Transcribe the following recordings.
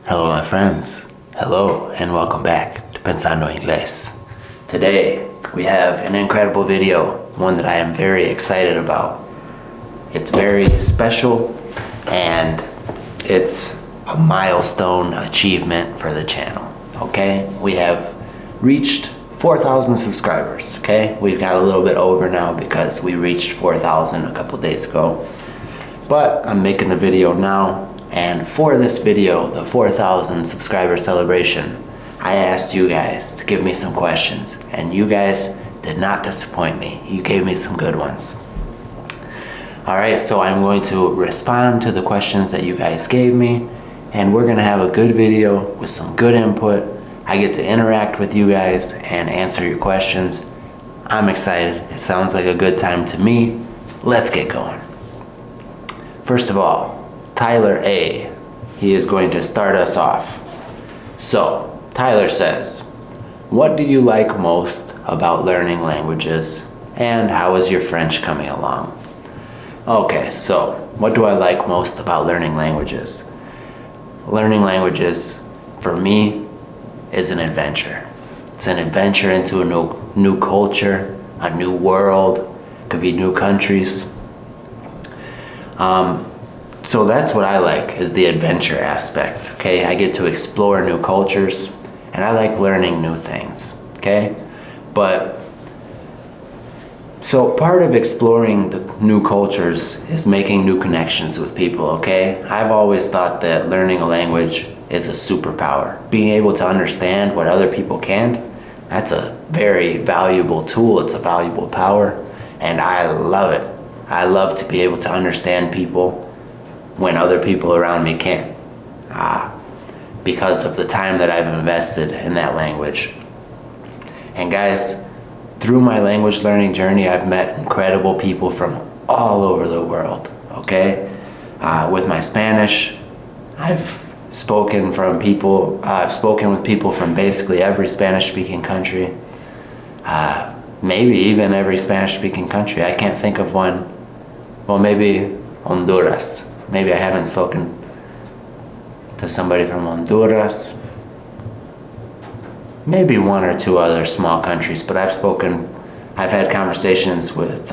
Hello my friends, hello and welcome back to Pensando Inglés. Today we have an incredible video, one that I am very excited about. It's very special and it's a milestone achievement for the channel, okay? We have reached 4,000 subscribers, okay? We've got a little bit over now because we reached 4,000 a couple days ago. But I'm making the video now, and for this video, the 4,000 subscriber celebration, I asked you guys to give me some questions, and you guys did not disappoint me. You gave me some good ones. Alright, so I'm going to respond to the questions that you guys gave me, and we're gonna have a good video with some good input. I get to interact with you guys and answer your questions. I'm excited. It sounds like a good time to me. Let's get going. First of all, Tyler A. He is going to start us off. So, Tyler says, what do you like most about learning languages, and how is your French coming along? Okay, so what do I like most about learning languages? Learning languages, for me, is an adventure. It's an adventure into a new culture, a new world, could be new countries. So that's what I like, is the adventure aspect, okay? I get to explore new cultures, and I like learning new things, okay? But, so part of exploring the new cultures is making new connections with people, okay? I've always thought that learning a language is a superpower. Being able to understand what other people can't, that's a very valuable tool, it's a valuable power, and I love it. I love to be able to understand people when other people around me can't, because of the time that I've invested in that language. And guys, through my language learning journey, I've met incredible people from all over the world, okay? With my Spanish, I've spoken with people from basically every Spanish-speaking country, maybe even every Spanish-speaking country. I can't think of one. Well, maybe Honduras. Maybe I haven't spoken to somebody from Honduras. Maybe one or two other small countries, but I've had conversations with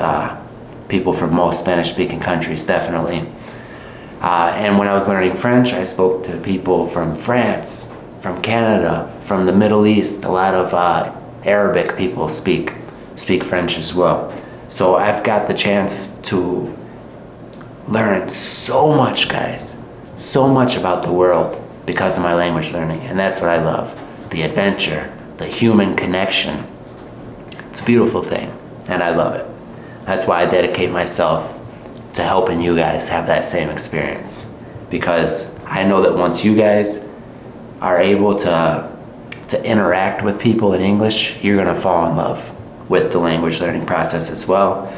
people from most Spanish-speaking countries, definitely. And when I was learning French, I spoke to people from France, from Canada, from the Middle East. A lot of Arabic people speak French as well. So I've got the chance to learn so much, guys, so much about the world because of my language learning, and that's what I love. The adventure, the human connection. It's a beautiful thing, and I love it. That's why I dedicate myself to helping you guys have that same experience, because I know that once you guys are able to interact with people in English, you're gonna fall in love with the language learning process as well.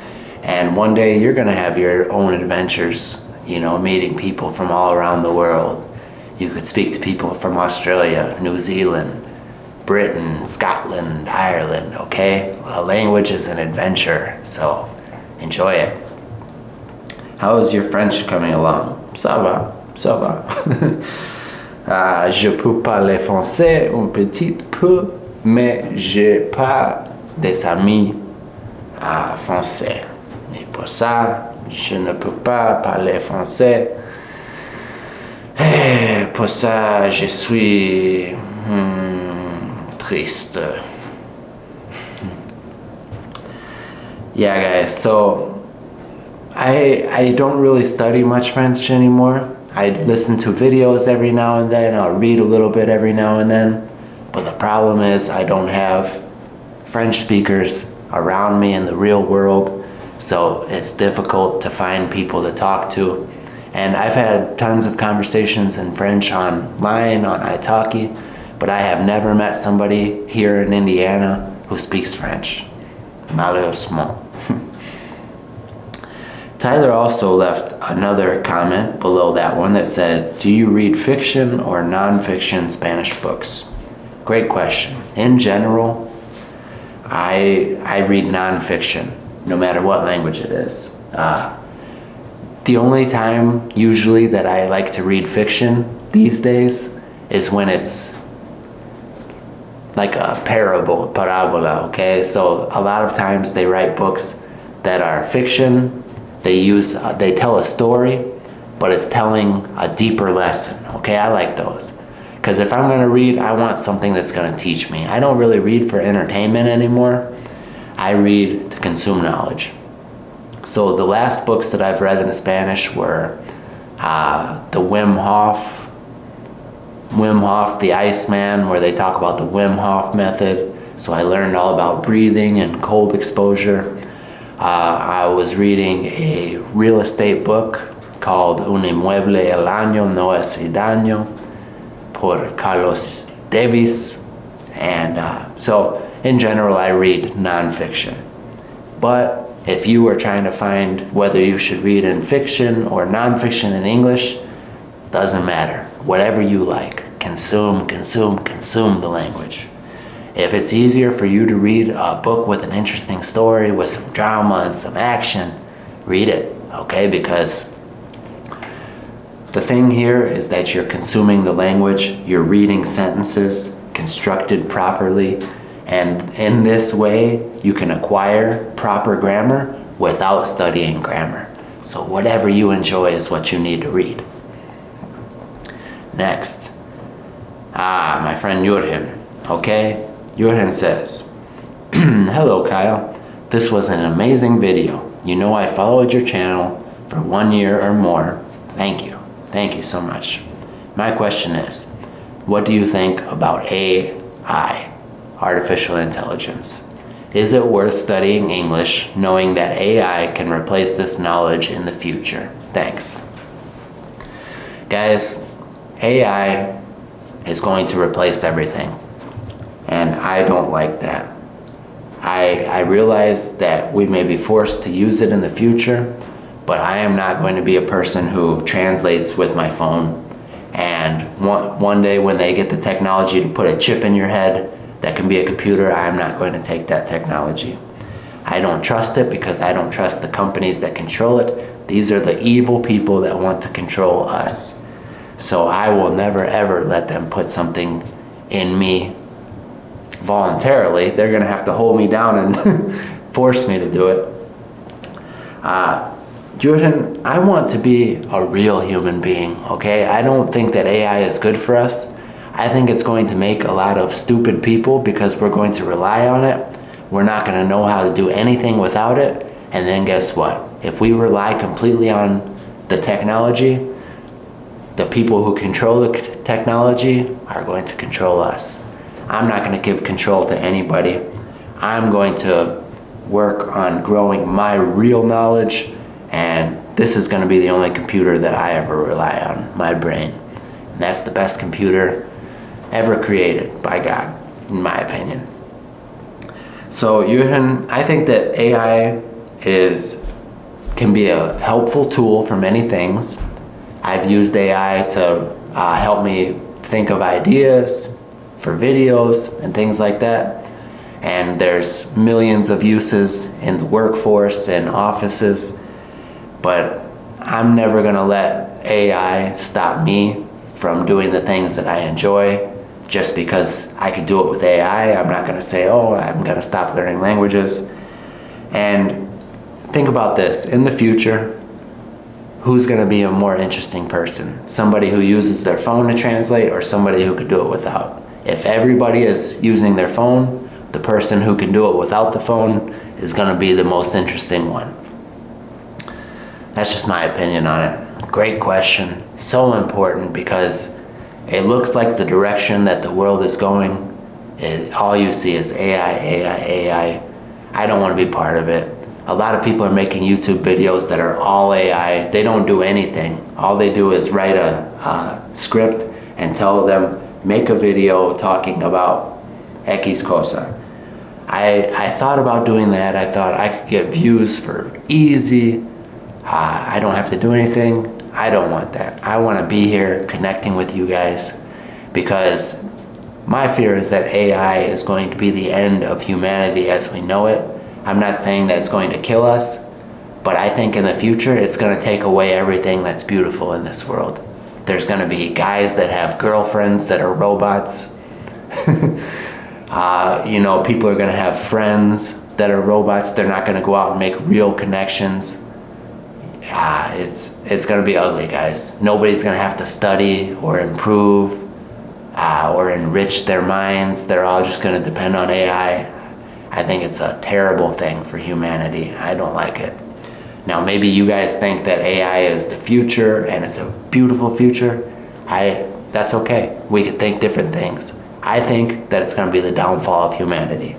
And one day you're gonna have your own adventures, you know, meeting people from all around the world. You could speak to people from Australia, New Zealand, Britain, Scotland, Ireland, okay? A language is an adventure, so enjoy it. How is your French coming along? Ça va, ça va. Je peux parler français un petit peu, mais j'ai pas des amis français. Et pour ça, je ne peux pas parler français. Et pour ça, je suis triste. Yeah, guys, so I don't really study much French anymore. I listen to videos every now and then. I'll read a little bit every now and then. But the problem is I don't have French speakers around me in the real world. So it's difficult to find people to talk to. And I've had tons of conversations in French online, on italki, but I have never met somebody here in Indiana who speaks French. Malheureusement. Tyler also left another comment below that one that said, do you read fiction or non-fiction Spanish books? Great question. In general, I read non-fiction, no matter what language it is. The only time usually that I like to read fiction these days is when it's like a parabola, okay? So a lot of times they write books that are fiction. They tell a story, but it's telling a deeper lesson, okay? I like those. Because if I'm gonna read, I want something that's gonna teach me. I don't really read for entertainment anymore. I read to consume knowledge. So the last books that I've read in Spanish were the Wim Hof, the Iceman, where they talk about the Wim Hof method. So I learned all about breathing and cold exposure. I was reading a real estate book called Un inmueble al año no es daño por Carlos Davis. And so in general, I read nonfiction. But if you are trying to find whether you should read in fiction or nonfiction in English, doesn't matter. Whatever you like. Consume the language. If it's easier for you to read a book with an interesting story, with some drama and some action, read it, okay? Because the thing here is that you're consuming the language, you're reading sentences constructed properly, and in this way, you can acquire proper grammar without studying grammar. So whatever you enjoy is what you need to read. Next, my friend Jurgen, okay? Jurgen says, hello Kyle, this was an amazing video. You know I followed your channel for 1 year or more. Thank you so much. My question is, what do you think about AI, artificial intelligence? Is it worth studying English knowing that AI can replace this knowledge in the future? Thanks. Guys, AI is going to replace everything. And I don't like that. I realize that we may be forced to use it in the future, but I am not going to be a person who translates with my phone. And one day when they get the technology to put a chip in your head that can be a computer, I'm not going to take that technology. I don't trust it because I don't trust the companies that control it. These are the evil people that want to control us. So I will never ever let them put something in me voluntarily. They're gonna have to hold me down and force me to do it. Jordan, I want to be a real human being, okay? I don't think that AI is good for us. I think it's going to make a lot of stupid people because we're going to rely on it. We're not gonna know how to do anything without it. And then guess what? If we rely completely on the technology, the people who control the technology are going to control us. I'm not going to give control to anybody. I'm going to work on growing my real knowledge, and this is going to be the only computer that I ever rely on, my brain. And that's the best computer ever created by God, in my opinion. So I think that AI can be a helpful tool for many things. I've used AI to help me think of ideas for videos and things like that. And there's millions of uses in the workforce and offices. But I'm never gonna let AI stop me from doing the things that I enjoy. Just because I could do it with AI, I'm not gonna say, oh, I'm gonna stop learning languages. And think about this, in the future, who's going to be a more interesting person? Somebody who uses their phone to translate or somebody who could do it without? If everybody is using their phone, the person who can do it without the phone is going to be the most interesting one. That's just my opinion on it. Great question. So important because it looks like the direction that the world is going. All you see is AI. I don't want to be part of it. A lot of people are making YouTube videos that are all AI. They don't do anything. All they do is write a script and tell them, make a video talking about X cosa. I thought about doing that. I thought I could get views for easy. I don't have to do anything. I don't want that. I want to be here connecting with you guys because my fear is that AI is going to be the end of humanity as we know it. I'm not saying that it's going to kill us, but I think in the future it's going to take away everything that's beautiful in this world. There's going to be guys that have girlfriends that are robots. People are going to have friends that are robots. They're not going to go out and make real connections. It's going to be ugly, guys. Nobody's going to have to study or improve or enrich their minds. They're all just going to depend on AI. I think it's a terrible thing for humanity. I don't like it. Now, maybe you guys think that AI is the future and it's a beautiful future. That's okay. We can think different things. I think that it's going to be the downfall of humanity.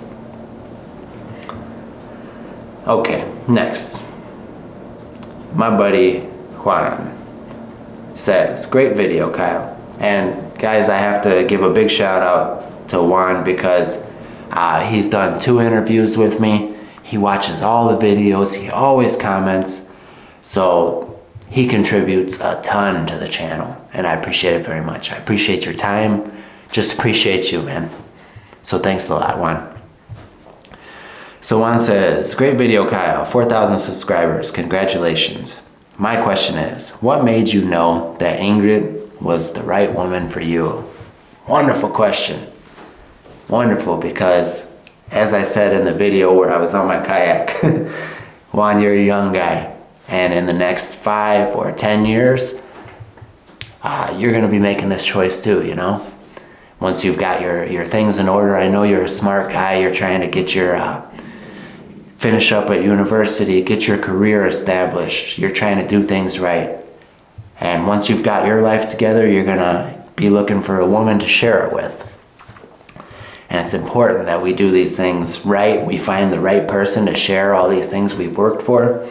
Okay, next. My buddy Juan says, great video, Kyle. And guys, I have to give a big shout out to Juan because he's done 2 interviews with me. He watches all the videos. He always comments. So he contributes a ton to the channel, and I appreciate it very much. I appreciate your time. Just appreciate you, man. So thanks a lot, Juan. So Juan says, great video, Kyle. 4,000 subscribers. Congratulations. My question is, what made you know that Ingrid was the right woman for you? Wonderful question. Wonderful, because as I said in the video where I was on my kayak, Juan, you're a young guy. And in the next 5 or 10 years, you're going to be making this choice too, you know? Once you've got your things in order, I know you're a smart guy. You're trying to get your, finish up at university, get your career established. You're trying to do things right. And once you've got your life together, you're going to be looking for a woman to share it with. And it's important that we do these things right. We find the right person to share all these things we've worked for.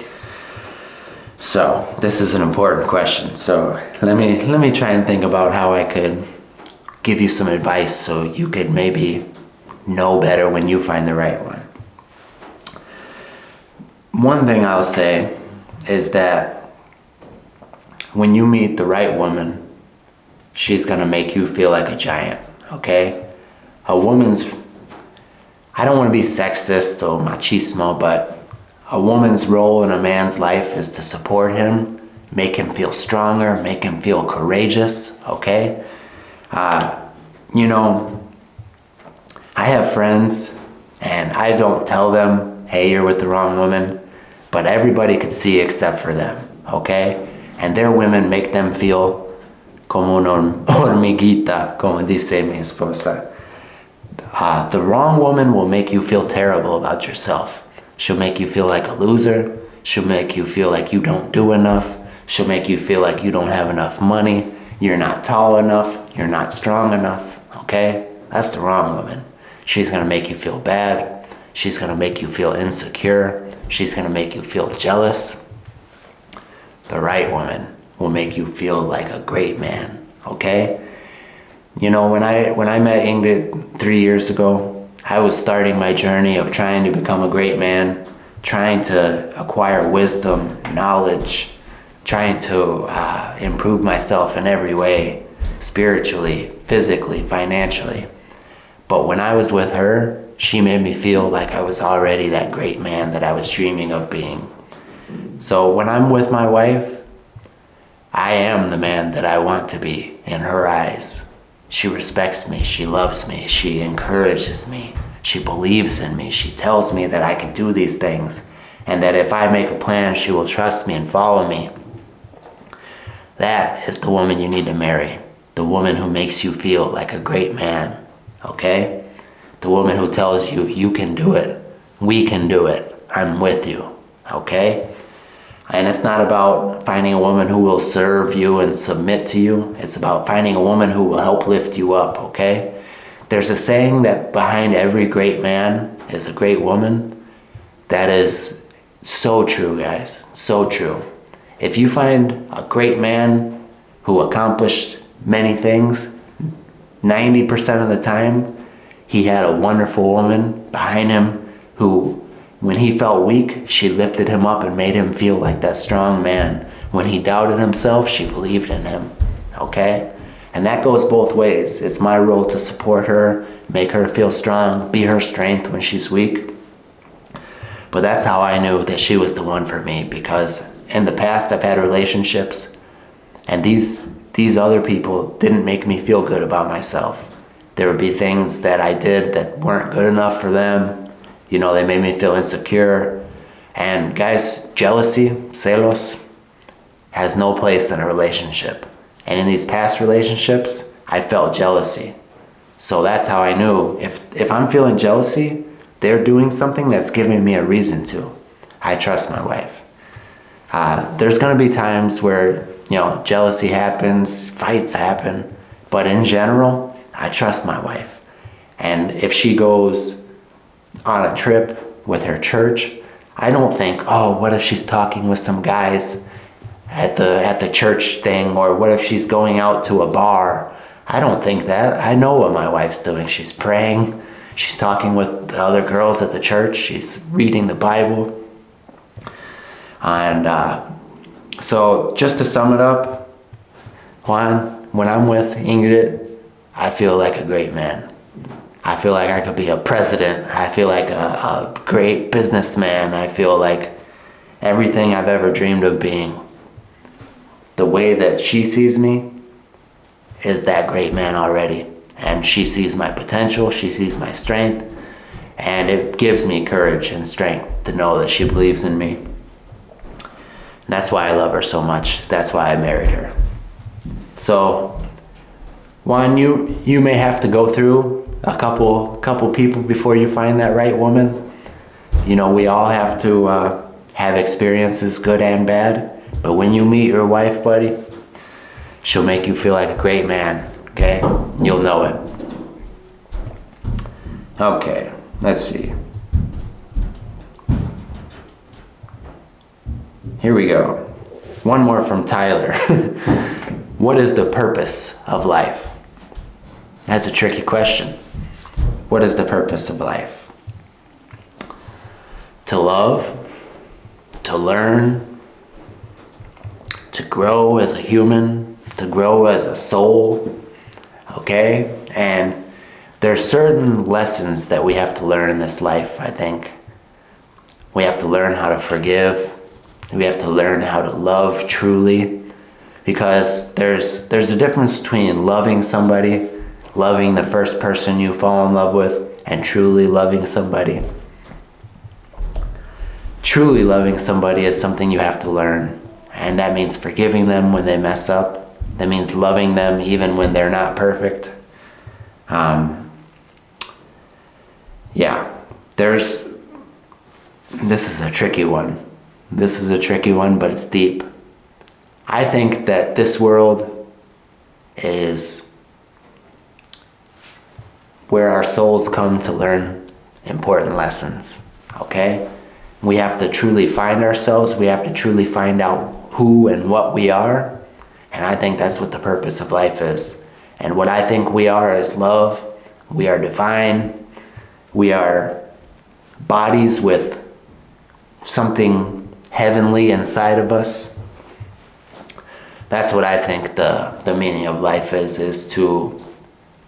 So this is an important question. So let me try and think about how I could give you some advice so you could maybe know better when you find the right one. One thing I'll say is that when you meet the right woman, she's gonna make you feel like a giant, okay? I don't want to be sexist or machismo, but a woman's role in a man's life is to support him, make him feel stronger, make him feel courageous, okay? I have friends, and I don't tell them, hey, you're with the wrong woman, but everybody could see except for them, okay? And their women make them feel como una hormiguita, como dice mi esposa. The wrong woman will make you feel terrible about yourself. She'll make you feel like a loser. She'll make you feel like you don't do enough. She'll make you feel like you don't have enough money. You're not tall enough. You're not strong enough, okay? That's the wrong woman. She's gonna make you feel bad. She's gonna make you feel insecure. She's gonna make you feel jealous. The right woman will make you feel like a great man, okay? You know, when I met Ingrid 3 years ago, I was starting my journey of trying to become a great man, trying to acquire wisdom, knowledge, trying to improve myself in every way, spiritually, physically, financially. But when I was with her, she made me feel like I was already that great man that I was dreaming of being. So when I'm with my wife, I am the man that I want to be in her eyes. She respects me, she loves me, she encourages me, she believes in me, she tells me that I can do these things, and that if I make a plan, she will trust me and follow me. That is the woman you need to marry. The woman who makes you feel like a great man, okay? The woman who tells you, you can do it, we can do it, I'm with you, okay? And it's not about finding a woman who will serve you and submit to you. It's about finding a woman who will help lift you up, okay? There's a saying that behind every great man is a great woman. That is so true, guys, so true. If you find a great man who accomplished many things, 90% of the time, he had a wonderful woman behind him who, when he felt weak, she lifted him up and made him feel like that strong man. When he doubted himself, she believed in him, okay? And that goes both ways. It's my role to support her, make her feel strong, be her strength when she's weak. But that's how I knew that she was the one for me, because in the past I've had relationships, and these these other people didn't make me feel good about myself. There would be things that I did that weren't good enough for them. You know, they made me feel insecure. And guys, jealousy, celos, has no place in a relationship. And in these past relationships, I felt jealousy. So that's how I knew if I'm feeling jealousy, they're doing something that's giving me a reason to. I trust my wife. There's gonna be times where, jealousy happens, fights happen, but in general, I trust my wife. And if she goes on a trip with her church, I don't think, oh, what if she's talking with some guys at the church thing, or what if she's going out to a bar? I don't think that. I know what my wife's doing. She's praying, she's talking with the other girls at the church, she's reading the Bible. And so just to sum it up, Juan, when I'm with Ingrid, I feel like a great man. I feel like I could be a president. I feel like a great businessman. I feel like everything I've ever dreamed of being. The way that she sees me is that great man already. And she sees my potential, she sees my strength, and it gives me courage and strength to know that she believes in me. And that's why I love her so much. That's why I married her. So, Juan, you may have to go through a couple people before you find that right woman. We all have to have experiences, good and bad. But when you meet your wife, buddy, she'll make you feel like a great man, okay? You'll know it. Okay, let's see. Here we go. One more from Tyler. What is the purpose of life? That's a tricky question. What is the purpose of life? To love, to learn, to grow as a human, to grow as a soul, okay? And there's certain lessons that we have to learn in this life, I think. We have to learn how to forgive. We have to learn how to love truly, because there's a difference between loving somebody, loving the first person you fall in love with, and truly loving somebody. Truly loving somebody is something you have to learn, and that means forgiving them when they mess up. That means loving them even when they're not perfect. This is a tricky one. This is a tricky one, but it's deep. I think that this world is where our souls come to learn important lessons, okay? We have to truly find ourselves. We have to truly find out who and what we are. And I think that's what the purpose of life is. And what I think we are is love. We are divine. We are bodies with something heavenly inside of us. That's what I think the meaning of life is to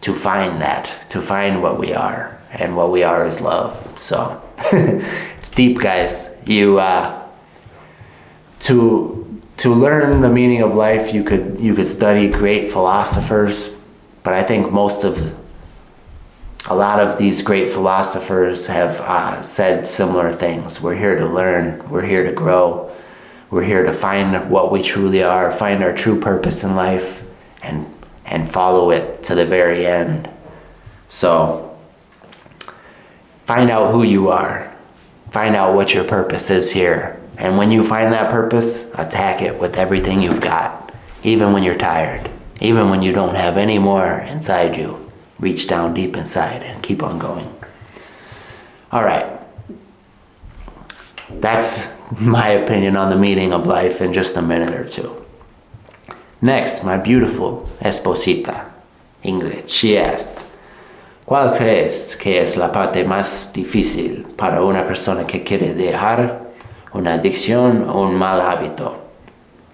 find that, to find what we are, and what we are is love. So it's deep, guys. To learn the meaning of life, you could study great philosophers, but I think a lot of these great philosophers have said similar things. We're here to learn. We're here to grow. We're here to find what we truly are, find our true purpose in life, and follow it to the very end. So, find out who you are. Find out what your purpose is here. And when you find that purpose, attack it with everything you've got. Even when you're tired. Even when you don't have any more inside you. Reach down deep inside and keep on going. All right. That's my opinion on the meaning of life in just a minute or two. Next, my beautiful esposita, Ingrid, she asked, ¿cuál crees que es la parte más difícil para una persona que quiere dejar una adicción o un mal hábito?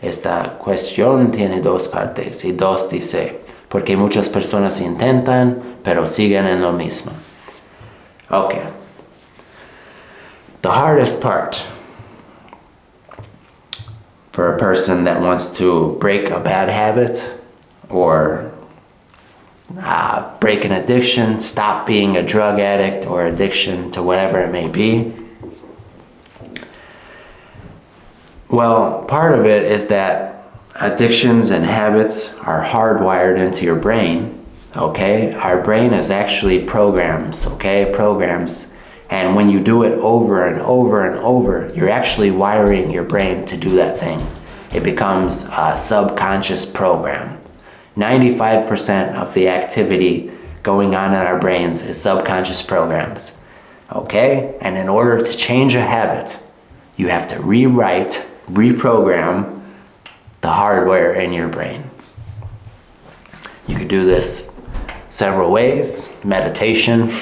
Esta cuestión tiene dos partes y dos dice, porque muchas personas intentan, pero siguen en lo mismo. Okay. The hardest part for a person that wants to break a bad habit or break an addiction, stop being a drug addict or addiction to whatever it may be. Well, part of it is that addictions and habits are hardwired into your brain, okay? Our brain is actually programs, okay? Programs. And when you do it over and over and over, you're actually wiring your brain to do that thing. It becomes a subconscious program. 95% of the activity going on in our brains is subconscious programs, okay? And in order to change a habit, you have to reprogram the hardware in your brain. You could do this several ways. Meditation.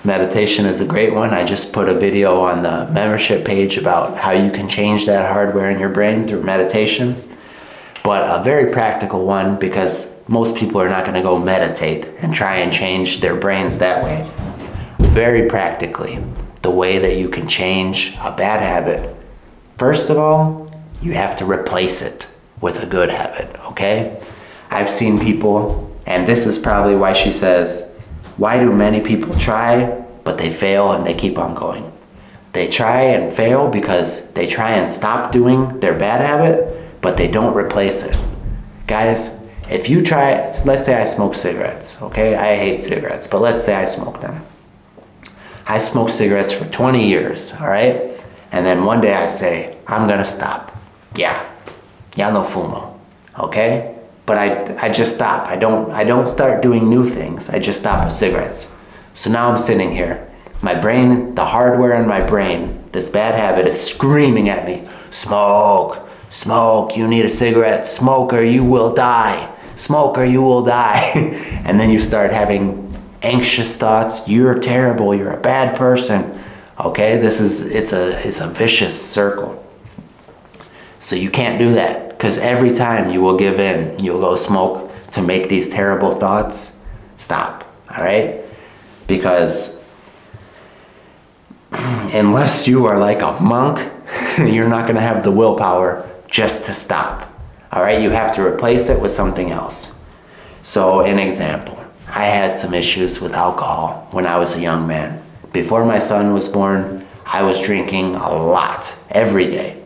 Meditation is a great one. I just put a video on the membership page about how you can change that hardware in your brain through meditation. But a very practical one, because most people are not going to go meditate and try and change their brains that way. Very practically, the way that you can change a bad habit, first of all, you have to replace it with a good habit, okay? I've seen people, and this is probably why she says, why do many people try, but they fail and they keep on going? They try and fail because they try and stop doing their bad habit, but they don't replace it. Guys, if you try, let's say I smoke cigarettes, okay? I hate cigarettes, but let's say I smoke them. I smoked cigarettes for 20 years, all right? And then one day I say, I'm gonna stop. Ya no fumo, okay? But I just stop. I don't start doing new things. I just stop with cigarettes. So now I'm sitting here. My brain, the hardware in my brain, this bad habit is screaming at me, smoke, smoke, you need a cigarette, smoke or you will die, smoke or you will die. And then you start having anxious thoughts, you're terrible, you're a bad person. Okay, it's a vicious circle. So you can't do that, because every time you will give in, you'll go smoke to make these terrible thoughts stop, all right? Because unless you are like a monk, you're not gonna have the willpower just to stop, all right? You have to replace it with something else. So an example, I had some issues with alcohol when I was a young man. Before my son was born, I was drinking a lot, every day.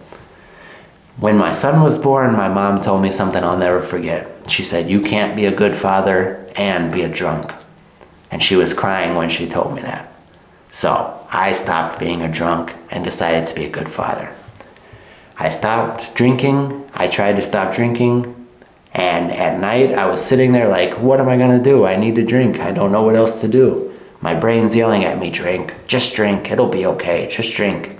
When my son was born, my mom told me something I'll never forget. She said, you can't be a good father and be a drunk. And she was crying when she told me that. So I stopped being a drunk and decided to be a good father. I stopped drinking. I tried to stop drinking. And at night, I was sitting there like, what am I gonna do? I need to drink. I don't know what else to do. My brain's yelling at me, drink, just drink. It'll be okay, just drink.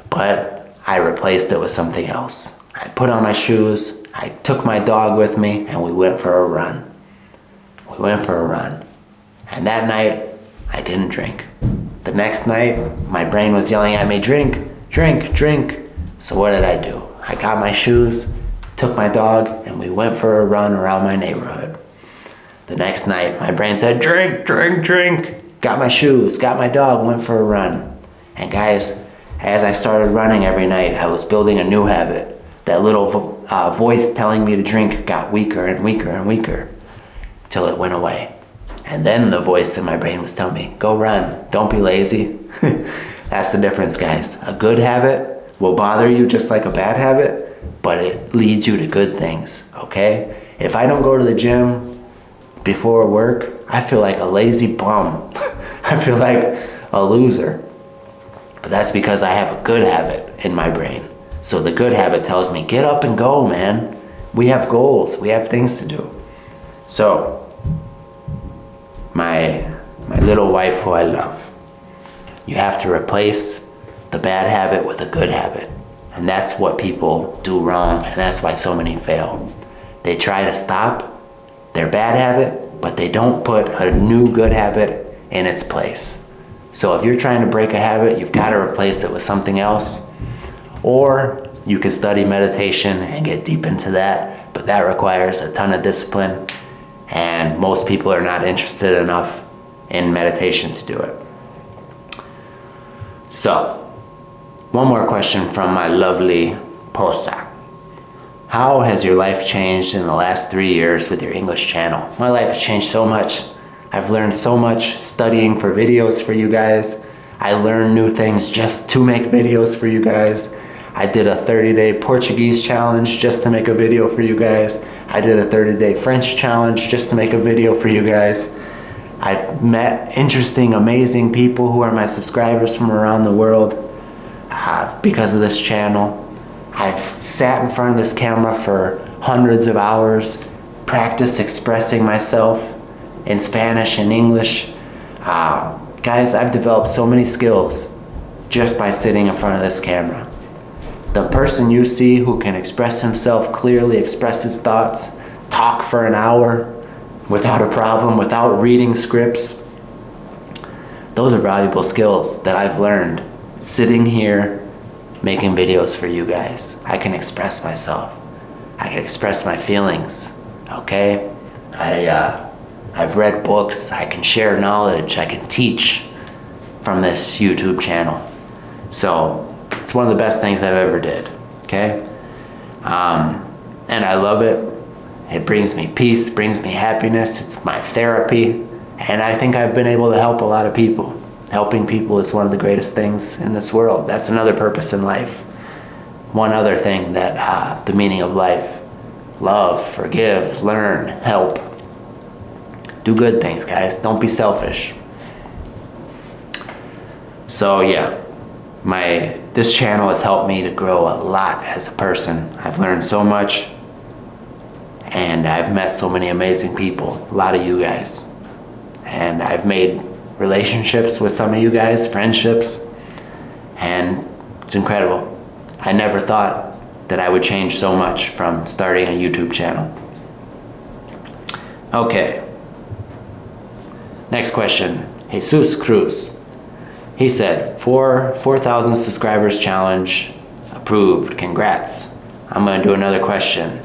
But I replaced it with something else. I put on my shoes, I took my dog with me, and we went for a run. And that night, I didn't drink. The next night, my brain was yelling at me, drink, drink, drink. So what did I do? I got my shoes, took my dog, and we went for a run around my neighborhood. The next night, my brain said, drink, drink, drink. Got my shoes, got my dog, went for a run. And guys, as I started running every night, I was building a new habit. That little voice telling me to drink got weaker and weaker and weaker till it went away. And then the voice in my brain was telling me, go run, don't be lazy. That's the difference, guys. A good habit will bother you just like a bad habit, but it leads you to good things, okay? If I don't go to the gym before work, I feel like a lazy bum. I feel like a loser. But that's because I have a good habit in my brain. So the good habit tells me, get up and go, man. We have goals, we have things to do. So, my little wife who I love, you have to replace the bad habit with a good habit. And that's what people do wrong, and that's why so many fail. They try to stop their bad habit, but they don't put a new good habit in its place. So if you're trying to break a habit, you've got to replace it with something else. Or you can study meditation and get deep into that, but that requires a ton of discipline, and most people are not interested enough in meditation to do it. So, one more question from my lovely Posa. How has your life changed in the last 3 years with your English channel? My life has changed so much. I've learned so much studying for videos for you guys. I learned new things just to make videos for you guys. I did a 30-day Portuguese challenge just to make a video for you guys. I did a 30-day French challenge just to make a video for you guys. I've met interesting, amazing people who are my subscribers from around the world because of this channel. I've sat in front of this camera for hundreds of hours, practiced expressing myself in Spanish and English. Guys, I've developed so many skills just by sitting in front of this camera. The person you see who can express himself clearly, express his thoughts, talk for an hour without a problem, without reading scripts, those are valuable skills that I've learned sitting here making videos for you guys. I can express myself. I can express my feelings, okay? I've read books, I can share knowledge, I can teach from this YouTube channel. So it's one of the best things I've ever did, okay? And I love it. It brings me peace, brings me happiness. It's my therapy. And I think I've been able to help a lot of people. Helping people is one of the greatest things in this world. That's another purpose in life. One other thing that the meaning of life. Love, forgive, learn, help. Do good things, guys. Don't be selfish. So yeah, this channel has helped me to grow a lot as a person. I've learned so much, and I've met so many amazing people, a lot of you guys. And I've made relationships with some of you guys, friendships, and it's incredible. I never thought that I would change so much from starting a YouTube channel. Okay. Next question, Jesus Cruz. He said, 4,000 subscribers challenge approved, congrats. I'm gonna do another question.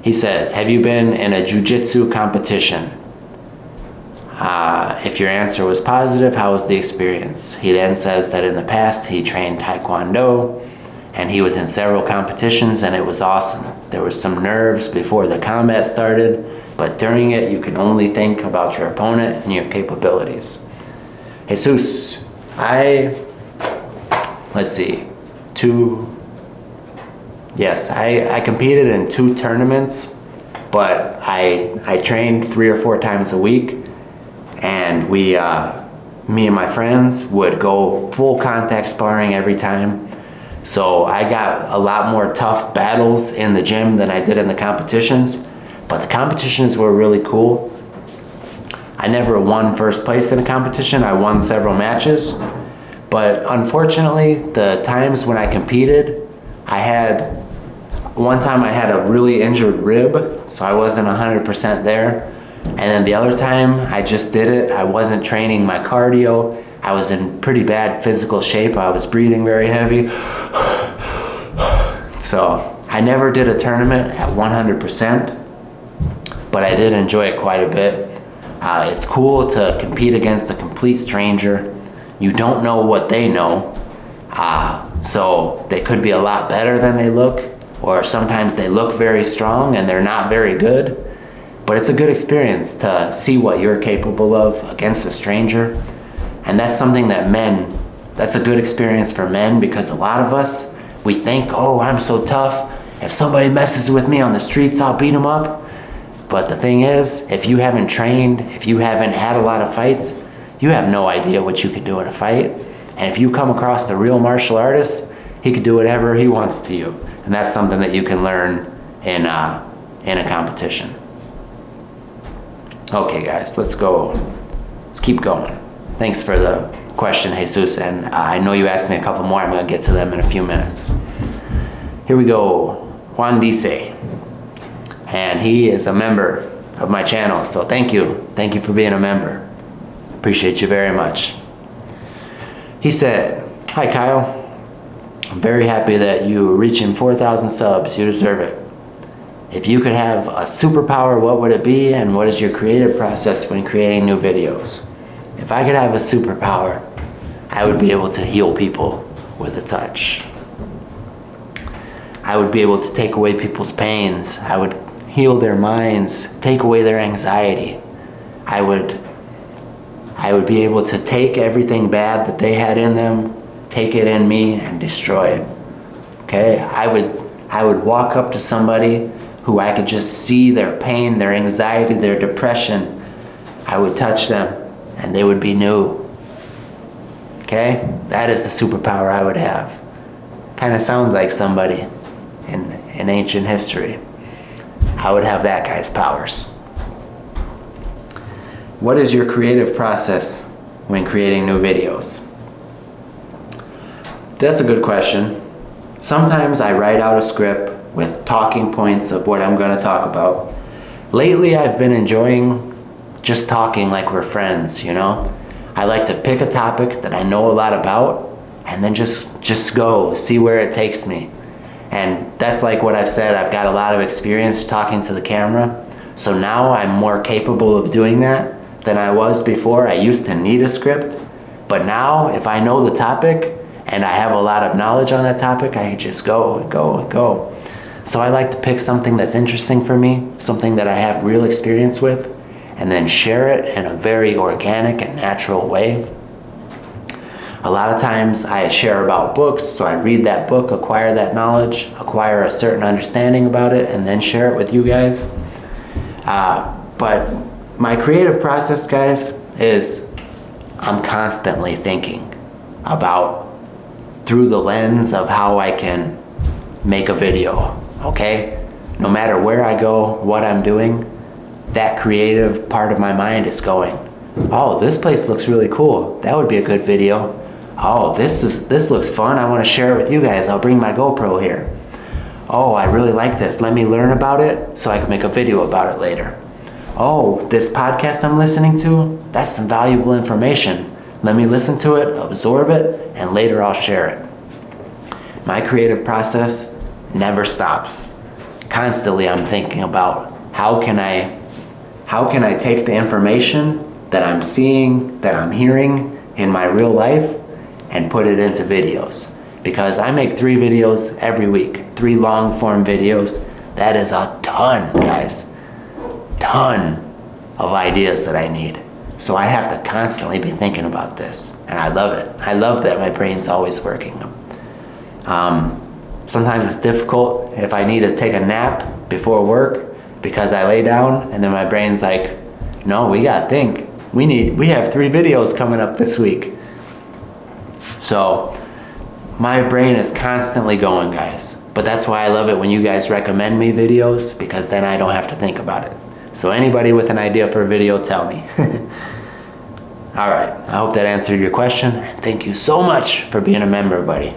He says, have you been in a jiu-jitsu competition? If your answer was positive, how was the experience? He then says that in the past he trained Taekwondo and he was in several competitions and it was awesome. There was some nerves before the combat started, but during it you can only think about your opponent and your capabilities. Jesus, let's see, I competed in 2 tournaments, but I trained 3 or 4 times a week, and me and my friends would go full contact sparring every time. So I got a lot more tough battles in the gym than I did in the competitions, but the competitions were really cool. I never won first place in a competition. I won several matches, but unfortunately, the times when I competed, one time I had a really injured rib, so I wasn't 100% there. And then the other time, I just did it. I wasn't training my cardio. I was in pretty bad physical shape. I was breathing very heavy. So I never did a tournament at 100%, but I did enjoy it quite a bit. It's cool to compete against a complete stranger. You don't know what they know, so they could be a lot better than they look, or sometimes they look very strong and they're not very good. But it's a good experience to see what you're capable of against a stranger. And that's something that that's a good experience for men, because a lot of us, we think, oh, I'm so tough. If somebody messes with me on the streets, I'll beat them up. But the thing is, if you haven't trained, if you haven't had a lot of fights, you have no idea what you could do in a fight. And if you come across a real martial artist, he could do whatever he wants to you. And that's something that you can learn in a competition. Okay, guys, let's go. Let's keep going. Thanks for the question, Jesus, and I know you asked me a couple more. I'm going to get to them in a few minutes. Here we go. Juan Dice, and he is a member of my channel, so thank you. Thank you for being a member. Appreciate you very much. He said, hi, Kyle. I'm very happy that you're reaching 4,000 subs. You deserve it. If you could have a superpower, what would it be, and what is your creative process when creating new videos? If I could have a superpower, I would be able to heal people with a touch. I would be able to take away people's pains. I would heal their minds, take away their anxiety. I would be able to take everything bad that they had in them, take it in me, and destroy it. Okay? I would walk up to somebody who I could just see their pain, their anxiety, their depression. I would touch them, and they would be new. Okay? That is the superpower I would have. Kind of sounds like somebody in ancient history. I would have that guy's powers. What is your creative process when creating new videos? That's a good question. Sometimes I write out a script with talking points of what I'm going to talk about. Lately, I've been enjoying just talking like we're friends, you know? I like to pick a topic that I know a lot about and then just go, see where it takes me. And that's like what I've said, I've got a lot of experience talking to the camera. So now I'm more capable of doing that than I was before. I used to need a script, but now if I know the topic and I have a lot of knowledge on that topic, I can just go and go and go. So I like to pick something that's interesting for me, something that I have real experience with, and then share it in a very organic and natural way. A lot of times I share about books, so I read that book, acquire that knowledge, acquire a certain understanding about it, and then share it with you guys. But my creative process, guys, is I'm constantly thinking about through the lens of how I can make a video, okay? No matter where I go, what I'm doing, that creative part of my mind is going, oh, this place looks really cool. That would be a good video. Oh, this looks fun. I want to share it with you guys. I'll bring my GoPro here. Oh, I really like this. Let me learn about it so I can make a video about it later. Oh, this podcast I'm listening to, that's some valuable information. Let me listen to it, absorb it, and later I'll share it. My creative process never stops. Constantly I'm thinking about how can I take the information that I'm seeing, that I'm hearing in my real life and put it into videos. Because I make 3 videos every week, 3 long form videos. That is a ton, guys. Ton of ideas that I need. So I have to constantly be thinking about this. And I love it. I love that my brain's always working. Sometimes it's difficult if I need to take a nap before work because I lay down and then my brain's like, no, we gotta think. We have 3 videos coming up this week. So my brain is constantly going, guys. But that's why I love it when you guys recommend me videos, because then I don't have to think about it. So anybody with an idea for a video, tell me. All right, I hope that answered your question. Thank you so much for being a member, buddy.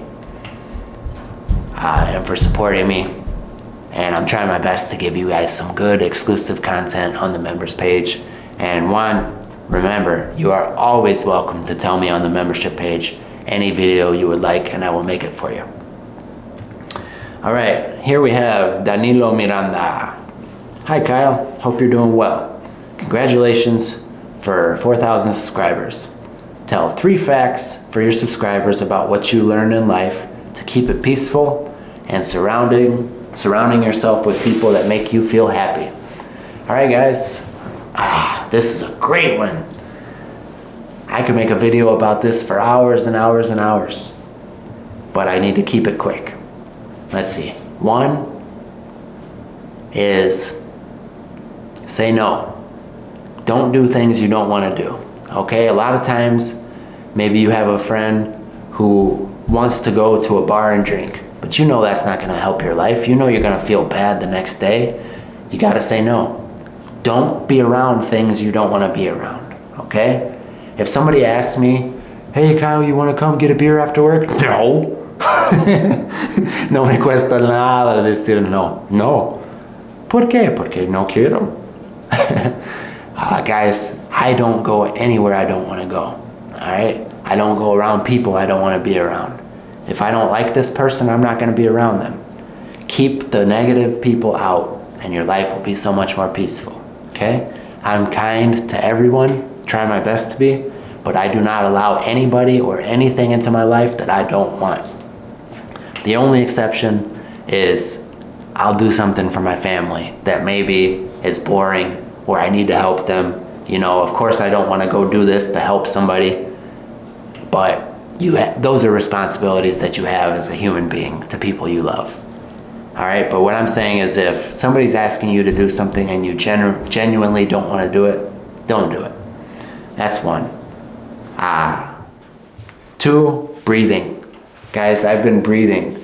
And for supporting me. And I'm trying my best to give you guys some good exclusive content on the members page. And remember, you are always welcome to tell me on the membership page any video you would like, and I will make it for you. All right, here we have Danilo Miranda. Hi Kyle, hope you're doing well. Congratulations for 4,000 subscribers. Tell 3 facts for your subscribers about what you learned in life to keep it peaceful and surrounding yourself with people that make you feel happy. All right guys, this is a great one. I could make a video about this for hours and hours and hours, but I need to keep it quick. Let's see. 1 is say no. Don't do things you don't want to do. Okay? A lot of times, maybe you have a friend who wants to go to a bar and drink, but you know that's not going to help your life. You know you're going to feel bad the next day. You got to say no. Don't be around things you don't want to be around. Okay? If somebody asks me, hey Kyle, you want to come get a beer after work? No. No me cuesta nada decir no. No. ¿Por qué? Porque no quiero. Guys, I don't go anywhere I don't want to go. Alright? I don't go around people I don't want to be around. If I don't like this person, I'm not going to be around them. Keep the negative people out, and your life will be so much more peaceful. Okay? I'm kind to everyone. Try my best to be, but I do not allow anybody or anything into my life that I don't want. The only exception is I'll do something for my family that maybe is boring or I need to help them. You know, of course I don't want to go do this to help somebody, but those are responsibilities that you have as a human being to people you love. All right, but what I'm saying is if somebody's asking you to do something and you genuinely don't want to do it, don't do it. That's one. 2, breathing. Guys, I've been breathing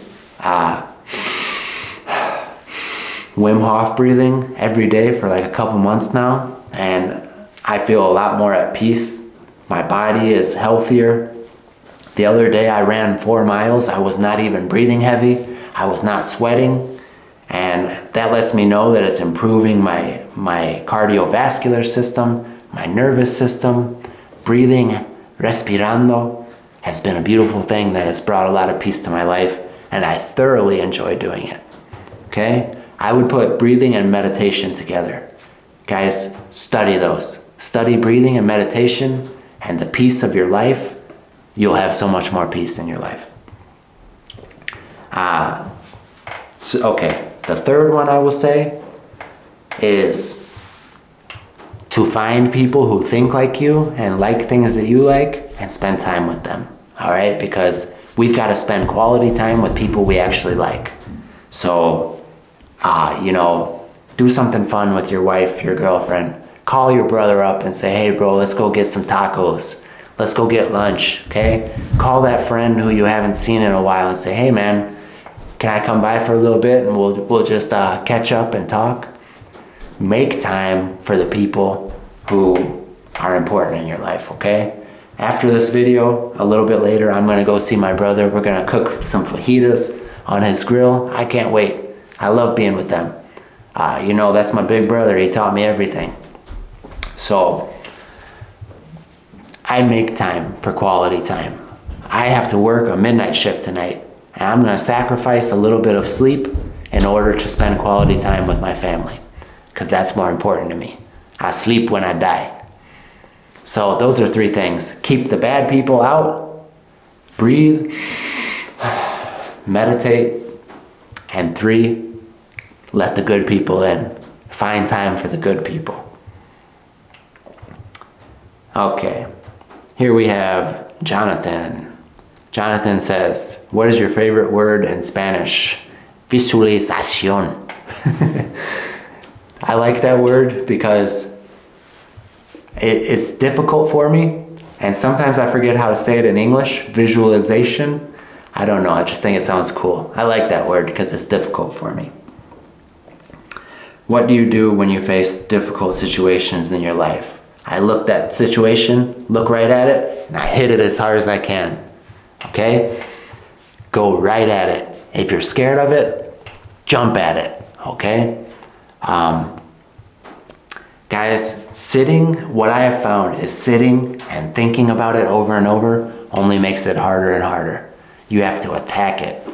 Wim Hof breathing every day for like a couple months now, and I feel a lot more at peace. My body is healthier. The other day I ran 4 miles. I was not even breathing heavy. I was not sweating, and that lets me know that it's improving my cardiovascular system, my nervous system. Breathing, respirando, has been a beautiful thing that has brought a lot of peace to my life, and I thoroughly enjoy doing it. Okay? I would put breathing and meditation together. Guys, study those. Study breathing and meditation and the peace of your life. You'll have so much more peace in your life. Okay, the third one I will say is to find people who think like you and like things that you like and spend time with them. All right, because we've got to spend quality time with people we actually like. So, do something fun with your wife, your girlfriend. Call your brother up and say, hey bro, let's go get some tacos. Let's go get lunch, okay? Call that friend who you haven't seen in a while and say, hey man, can I come by for a little bit and we'll just catch up and talk? Make time for the people who are important in your life, okay? After this video, a little bit later, I'm gonna go see my brother. We're gonna cook some fajitas on his grill. I can't wait. I love being with them. That's my big brother. He taught me everything. So, I make time for quality time. I have to work a midnight shift tonight, and I'm gonna sacrifice a little bit of sleep in order to spend quality time with my family, because that's more important to me. I sleep when I die. So those are 3 things. Keep the bad people out, breathe, meditate, and 3, let the good people in. Find time for the good people. Okay, here we have Jonathan. Jonathan says, what is your favorite word in Spanish? Visualización. I like that word because it's difficult for me, and sometimes I forget how to say it in English. Visualization. I don't know, I just think it sounds cool. I like that word because it's difficult for me. What do you do when you face difficult situations in your life? I look that situation, look right at it, and I hit it as hard as I can. Okay? Go right at it. If you're scared of it, jump at it. Okay? Guys, what I have found is sitting and thinking about it over and over only makes it harder and harder. You have to attack it.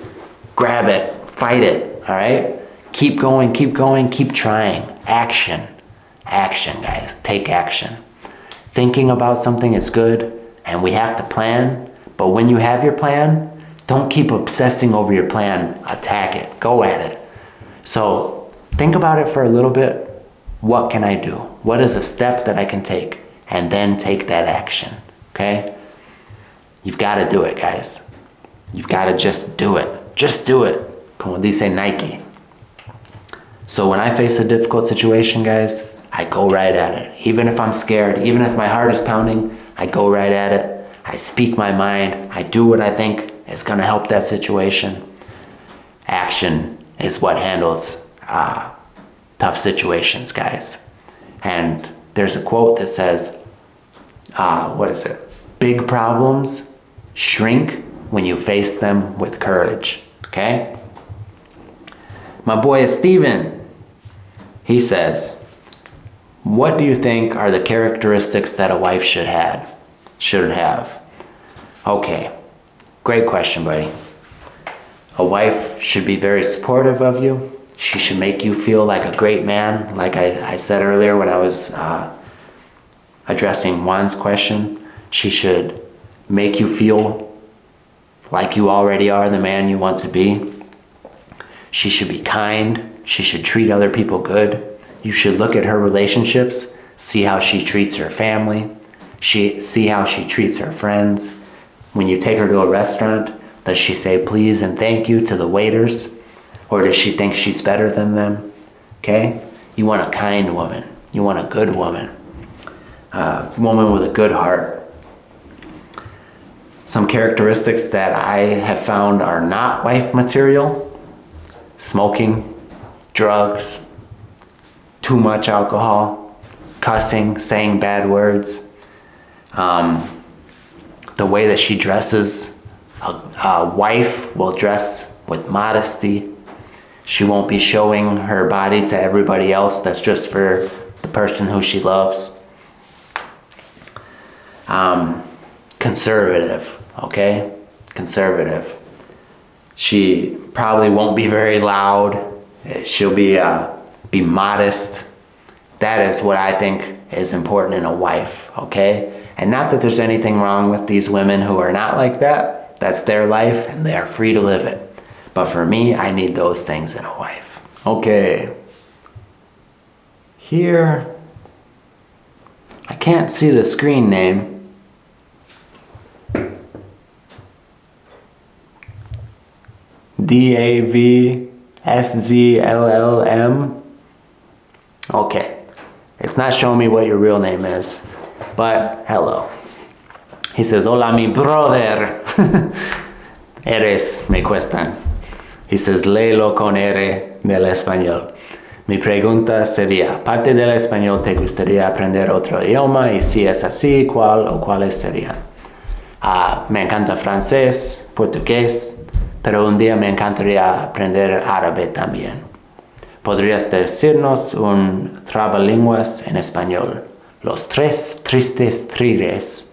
Grab it. Fight it. All right? Keep going, keep trying. Action. Action, guys. Take action. Thinking about something is good, and we have to plan, but when you have your plan, don't keep obsessing over your plan. Attack it. Go at it. So think about it for a little bit. What can I do? What is a step that I can take? And then take that action, okay? You've got to do it, guys. You've got to just do it. Just do it. Como dice Nike. So when I face a difficult situation, guys, I go right at it. Even if I'm scared, even if my heart is pounding, I go right at it. I speak my mind. I do what I think is going to help that situation. Action is what handles tough situations, guys. And there's a quote that says, big problems shrink when you face them with courage, okay? My boy Steven, he says, what do you think are the characteristics that a wife should have? Okay, great question, buddy. A wife should be very supportive of you. She should make you feel like a great man, like I said earlier when I was addressing Juan's question. She should make you feel like you already are the man you want to be. She should be kind. She should treat other people good. You should look at her relationships, see how she treats her family, see how she treats her friends. When you take her to a restaurant, does she say please and thank you to the waiters? Or does she think she's better than them? Okay? You want a kind woman. You want a good woman. A woman with a good heart. Some characteristics that I have found are not wife material: smoking, drugs, too much alcohol, cussing, saying bad words, the way that she dresses. A wife will dress with modesty. She won't be showing her body to everybody else. That's just for the person who she loves. Conservative, okay? Conservative. She probably won't be very loud. She'll be modest. That is what I think is important in a wife, okay? And not that there's anything wrong with these women who are not like that. That's their life and they are free to live it. But for me, I need those things in a wife. Okay. Here, I can't see the screen name. DAVSZLLM. Okay. It's not showing me what your real name is, but hello. He says, hola, mi brother. Eres me cuestan. He says, léelo con R del español. Mi pregunta sería, aparte del español, ¿te gustaría aprender otro idioma? Y si es así, ¿cuál o cuáles serían? Me encanta francés, portugués, pero un día me encantaría aprender árabe también. ¿Podrías decirnos un trabalenguas en español? Los tres tristes tigres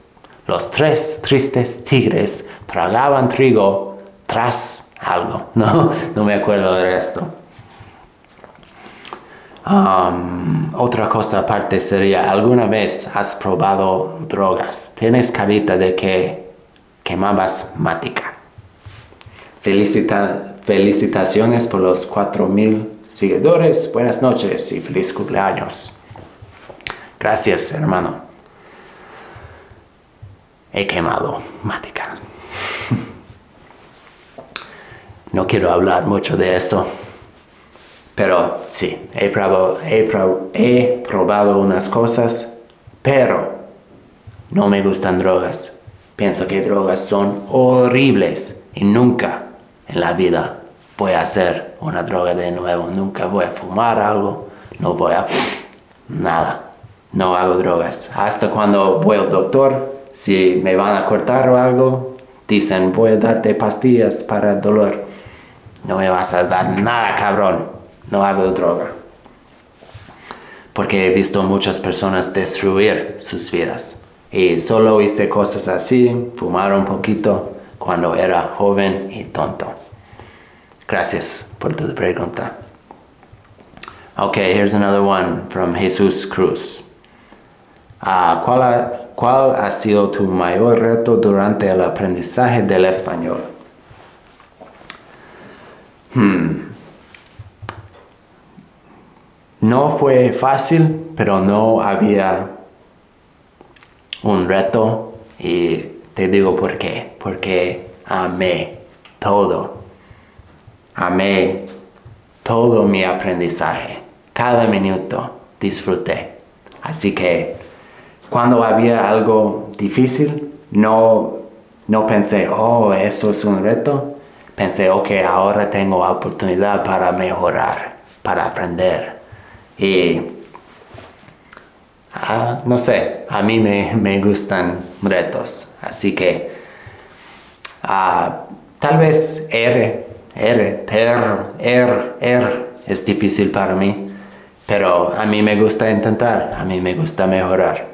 tragaban trigo tras algo. No me acuerdo del resto. Otra cosa aparte sería, ¿alguna vez has probado drogas? Tienes carita de que quemabas matica. Felicitaciones por los 4,000 seguidores. Buenas noches y feliz cumpleaños. Gracias, hermano. He quemado matica. No quiero hablar mucho de eso. Pero sí, he probado unas cosas, pero no me gustan drogas. Pienso que drogas son horribles y nunca en la vida voy a hacer una droga de nuevo. Nunca voy a fumar algo, no voy a... nada. No hago drogas. Hasta cuando voy al doctor, si me van a cortar o algo, dicen, voy a darte pastillas para el dolor. No me vas a dar nada, cabrón. No hago droga. Porque he visto muchas personas destruir sus vidas. Y solo hice cosas así, fumar un poquito, cuando era joven y tonto. Gracias por tu pregunta. Okay, here's another one from Jesus Cruz. ¿Cuál ha sido tu mayor reto durante el aprendizaje del español? No fue fácil, pero no había un reto. Y te digo por qué. Porque amé todo. Amé todo mi aprendizaje. Cada minuto disfruté. Así que cuando había algo difícil, no pensé, oh, eso es un reto. Pensé, ok, ahora tengo oportunidad para mejorar, para aprender. Y, no sé, a mí me gustan retos. Así que, tal vez R es difícil para mí. Pero a mí me gusta intentar, a mí me gusta mejorar.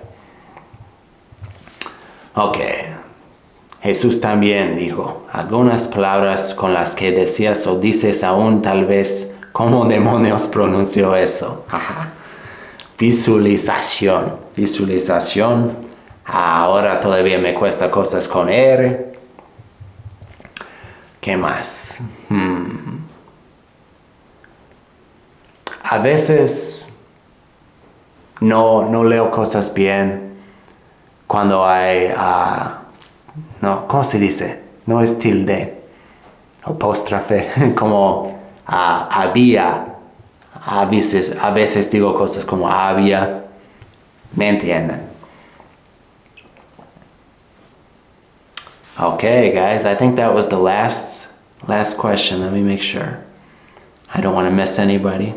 Ok. Jesús también dijo, algunas palabras con las que decías o dices aún tal vez, ¿cómo demonios pronunció eso? Visualización. Ahora todavía me cuesta cosas con R. ¿Qué más? a veces no leo cosas bien cuando hay, no, ¿cómo se dice? No es tilde, apóstrofe, como había. A veces digo cosas como había. ¿Me entienden? Okay, guys, I think that was the last question. Let me make sure. I don't want to miss anybody.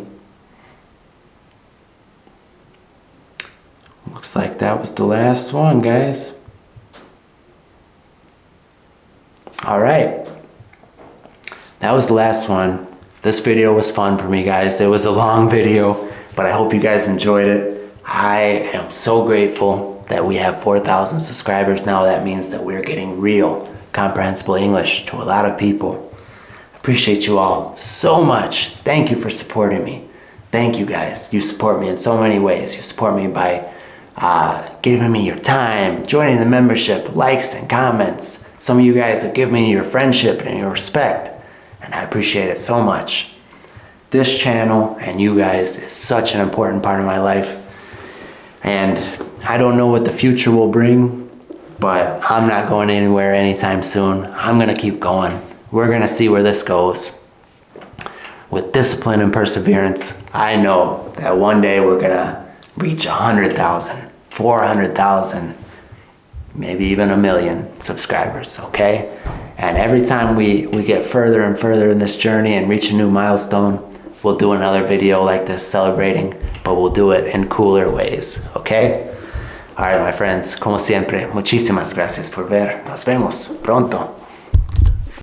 Looks like that was the last one, guys. All right. That was the last one. This video was fun for me, guys. It was a long video, but I hope you guys enjoyed it. I am so grateful that we have 4,000 subscribers now. That means that we're getting real comprehensible English to a lot of people. I appreciate you all so much. Thank you for supporting me. Thank you, guys. You support me in so many ways. You support me by giving me your time, joining the membership, likes and comments. Some of you guys have given me your friendship and your respect, and I appreciate it so much. This channel and you guys is such an important part of my life, and I don't know what the future will bring, but I'm not going anywhere anytime soon. I'm gonna keep going. We're gonna see where this goes. With discipline and perseverance, I know that one day we're gonna reach 100,000, 400,000, maybe even 1,000,000 subscribers, okay? And every time we get further and further in this journey and reach a new milestone, we'll do another video like this celebrating, but we'll do it in cooler ways, okay? All right, my friends, como siempre, muchísimas gracias por ver. Nos vemos pronto.